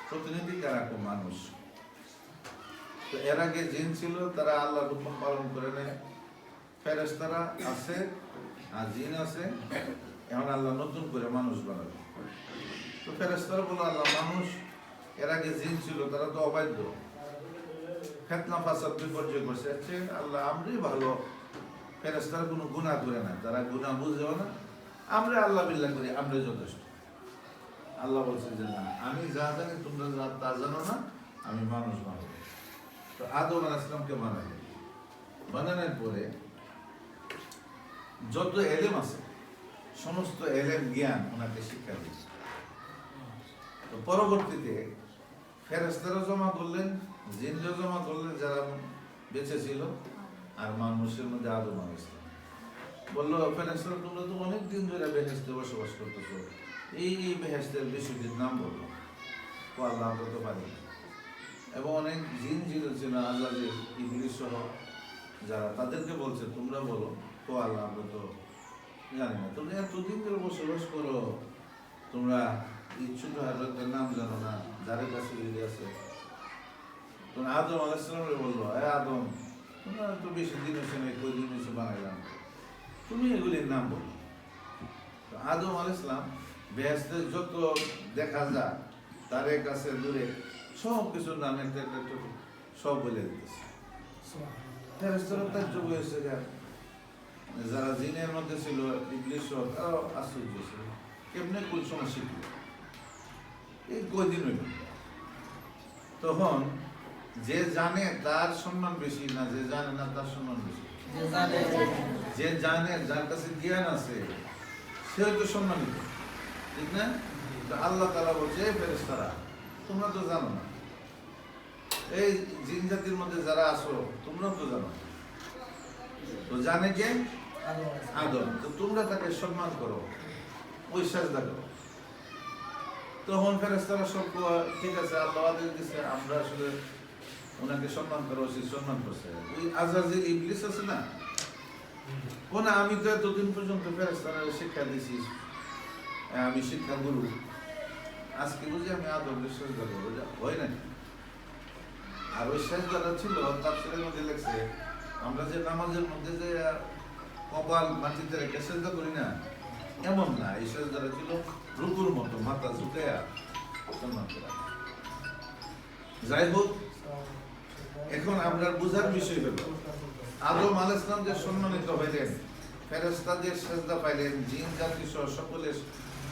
প্রতিনিধি কারা? মানুষ। তো এর আগে জিন ছিল, তারা আল্লাহর হুকুম পালন করে নেয়। ফেরেশতারা আছে আর জিন আছে, এখন আল্লাহ নতুন করে মানুষ বানাবে। তো ফেরেশতারা বলল, আল্লাহ মানুষ, এর আগে জিন ছিল, তারা তো অবাধ্য, ফিতনা ফাসাদ বিপর্যয় করছে, আল্লাহ আমরাই ভালো। ফেরেশতারা কোনো গুনাহ করে না, তারা গুনাহ বুঝেও না, আমরা আল্লাহ বিল্লাহ করি, আমরাই যথেষ্ট। আল্লাহ বলছে যে না, আমি যা জানি তোমরা যা তা জানো না, আমি মানুষ বানাবো। তো আদম আলাইহিস সালামকে বানালেন। বানানোর পরে যত এলেম আছে সমস্ত এলেম জ্ঞান ওনাকে শিক্ষা দিয়েছে। তো পরবর্তীতে ফেরেশতারা জমা করলেন, জিনরা জমা করলেন, যারা বেঁচে ছিল, আর মানুষের মধ্যে আদম আলাইহিস সালাম বললো, ফেরেশতারা তোমরা তো অনেক দিন ধরে বেহেশতে বসবাস করতেছো, এই বেহেশতের বিষয়টির নাম বললো। ও আল্লাহ বলতে পারি। এবং অনেক জিন ছিল আল্লাহ, যে ইবলিস সহ যারা, তাদেরকে বলছে তোমরা বলো। তো আল্লাহ আমরা তো জানি না, তোমরা এতদিন ধরে বসবাস করো, তোমরা এই ছোট হাজরতের নাম জানো না, যাদের কাছে ইয়ে আছে। তখন আদম আলাইহিস সালাম বললো, আদম, তোমরা তো বেশি দিন হচ্ছে না, কয়দিন হচ্ছে বানাইলাম, তুমি এগুলির নাম বলো। তো আদম আলাইহিস সালাম বেহেশতের যত দেখা যায় তার কাছে দূরে সব কিছুর নাম একটা সব বলে দিতেছে। ফেরেশতারা তাজ্জব হয়েছে, যারা জিনের মধ্যে ছিল, ইবলিস তারাও আশ্চর্য ছিল, কেমনে কোন সময় শিখল, এই কয়দিন হইল। তখন যে জানে তার সম্মান বেশি না, যে জানে না তার সম্মান বেশি। যে জানে, যার কাছে জ্ঞান আছে, সে তো সম্মানিত, ঠিক না? আল্লাহ তাআলা বলছে, ফেরেশতারা তোমরা তো জানো না, এই জিন জাতির মধ্যে যারা আছো তোমরা তো জানো, তো জানে কে? আদম। তো তোমরা তাকে সম্মান করো, ওই সাজদা করো। তখন ফেরেশতারা সব ঠিক আছে, আল্লাহ আদেশ দিচ্ছে, আমরা আসলে ওনাকে সম্মান করা উচিত, সম্মান করছে। ওই আজাজিল ইবলিস আছে না, কোন আমি তো এতদিন পর্যন্ত ফেরেশতারা শিক্ষা দিছি, আমি শিক্ষা গুরু, আজকে বুঝি আমি আদমের সাজদা করবো, হয় না। আর ওই সাজদাটা ছিল, তাফসীরের মধ্যে লেখছে, আমরা যে নামাজের মধ্যে যে কপাল মাটিতে রেখে সাজদা করি না, এমন না, এই সাজদাটা ছিল রুকুর মতো, মাথা ঝুঁকায়া সম্মান করা। যাই হোক, এখন আমরা বুঝার বিষয় হলো, আদম আলাইহিস সালাম যে সম্মানিত হইলেন, ফেরেশতাদের সাজদা পাইলেন, জিন জাতি সহ সকলের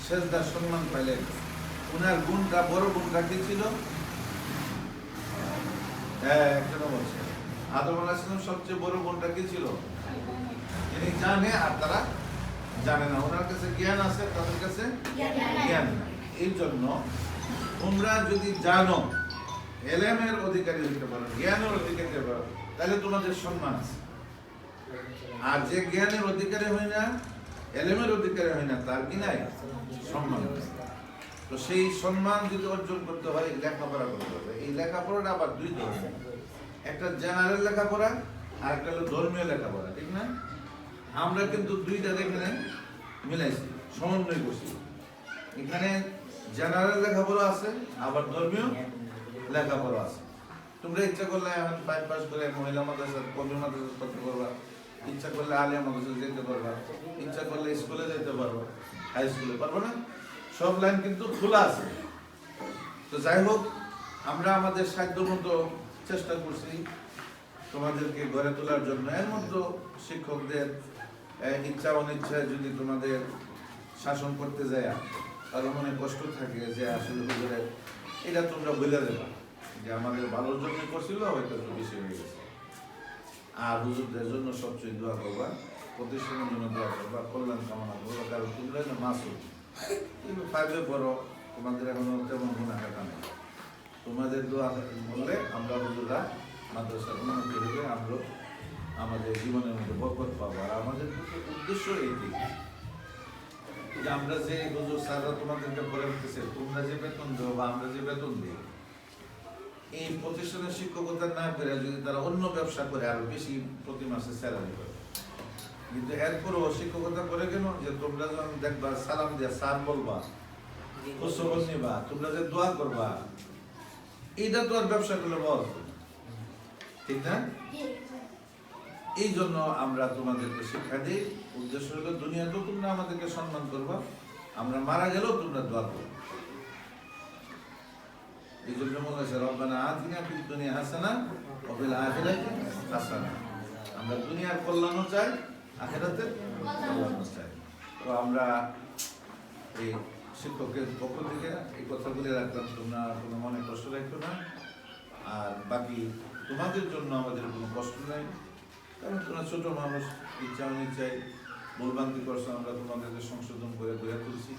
সাজদার সম্মান পাইলেন, উনার গুণটা, বড় গুণটা কি ছিল? একটা বলছে, আদম আলাইহিস সালাম সবচেয়ে বড় গুণটা কি ছিল? তিনি জানে আর তারা জানে না, ওনার কাছে জ্ঞান আছে, তাদের কাছে জ্ঞান নাই। এই জন্য তোমরা যদি জানো, এলেমের অধিকারী হতে পারো, জ্ঞানের অধিকারী হতে পারো, তাহলে তোমাদের সম্মান আছে। আর যে জ্ঞানের অধিকারী হয় না, এলেমের অধিকারী হয় না, তার কি নাই? সম্মান নাই। তো সেই সম্মান যদি অর্জন করতে হয়, লেখাপড়া করতে হবে। এই লেখাপড়াটা আবার দুই ধরনের, একটা জেনারেল লেখাপড়া আর একটা হলো ধর্মীয় লেখাপড়া, ঠিক না? আমরা কিন্তু দুইটা এখানে মিলাইছি, সমন্বয় করছি। এখানে জেনারেল লেখাপড়া আছে, আবার ধর্মীয় লেখাপড়া আছে। তোমরা ইচ্ছা করলে এখন 5 পাস করে মহিলা মাদ্রাসা, কবি মাদ্রাসা করতে পারবা, ইচ্ছা করলে আলিয়া মাদ্রাসা যেতে পারবা, ইচ্ছা করলে স্কুলে যেতে পারবা, হাই স্কুলে পারবো না, সব লাইন কিন্তু খোলা আছে। তো যাই হোক, আমরা আমাদের সাধ্য মতো চেষ্টা করছি তোমাদেরকে গড়ে তোলার জন্য। এর মধ্যে শিক্ষকদের ইচ্ছা অনিচ্ছায় যদি তোমাদের শাসন করতে যায়, কারো মনে কষ্ট থাকে যে আসলে হুজুরের এটা তোমরা বলে দেবা যে আমাদের ভালোর জন্য করছিল, হয়তো একটু বেশি হয়ে গেছে। আর হুজুরদের জন্য সবচেয়ে দোয়া করবা, প্রতিষ্ঠানের জন্য দোয়া করবা, কল্যাণ কামনা করবা, কারণ তোমরা মাসুম, তুমি 5-এ পড়ো, তোমাদের এখনো তেমন গুনাহ কাটা নেই। তোমাদের দোয়া বললে আমরা হুজুররা মাদ্রাসার উন্নতি হলে আমরা আমাদের জীবনের মধ্যে বরকত পাবো। আর আমাদের উদ্দেশ্য এইটি যে আমরা যে হুজুর স্যাররা তোমাদেরকে পড়ে উঠতেছে, তোমরা যে বেতন দেবো বা আমরা যে বেতন দিই, এই প্রতিষ্ঠানের শিক্ষকতা না করে যদি তারা অন্য ব্যবসা করে আরো বেশি প্রতি মাসে স্যালারি করে, কিন্তু এরপরও শিক্ষকতা করে কেন? যে তোমরা যখন দেখবা, সালাম দিয়া স্যার বলবা, খোঁজখবর নিবা, তোমরা যে দোয়া করবা, এইটা তো আর ব্যবসা করলে পাওয়া যাবে না, ঠিক না? এই জন্য আমরা তোমাদেরকে শিক্ষা দিই, উদ্দেশ্য হলো দুনিয়াতেও তোমরা আমাদেরকে সম্মান করবা, আমরা মারা গেলেও তোমরা দোয়া করবে। এই জন্য মনে হচ্ছে রব্বানা আতিনা ফিদ দুনিয়া হাসানা ওয়া ফিল আখিরাতি হাসানা। আমরা দুনিয়ার কল্যাণও চাই, আখিরাতের কল্যাণও চাই। তো আমরা এই শিক্ষকের পক্ষ থেকে এই কথাগুলি রাখলাম, তোমরা কোনো মনে কষ্ট রাখো না। আর বাকি তোমাদের জন্য আমাদের কোনো কষ্ট নেই, কারণ তোমরা ছোট মানুষ, ইচ্ছা অনিচ্ছায় ভুলভ্রান্তি করছো, আমরা তোমাদেরকে সংশোধন করে তুলছি।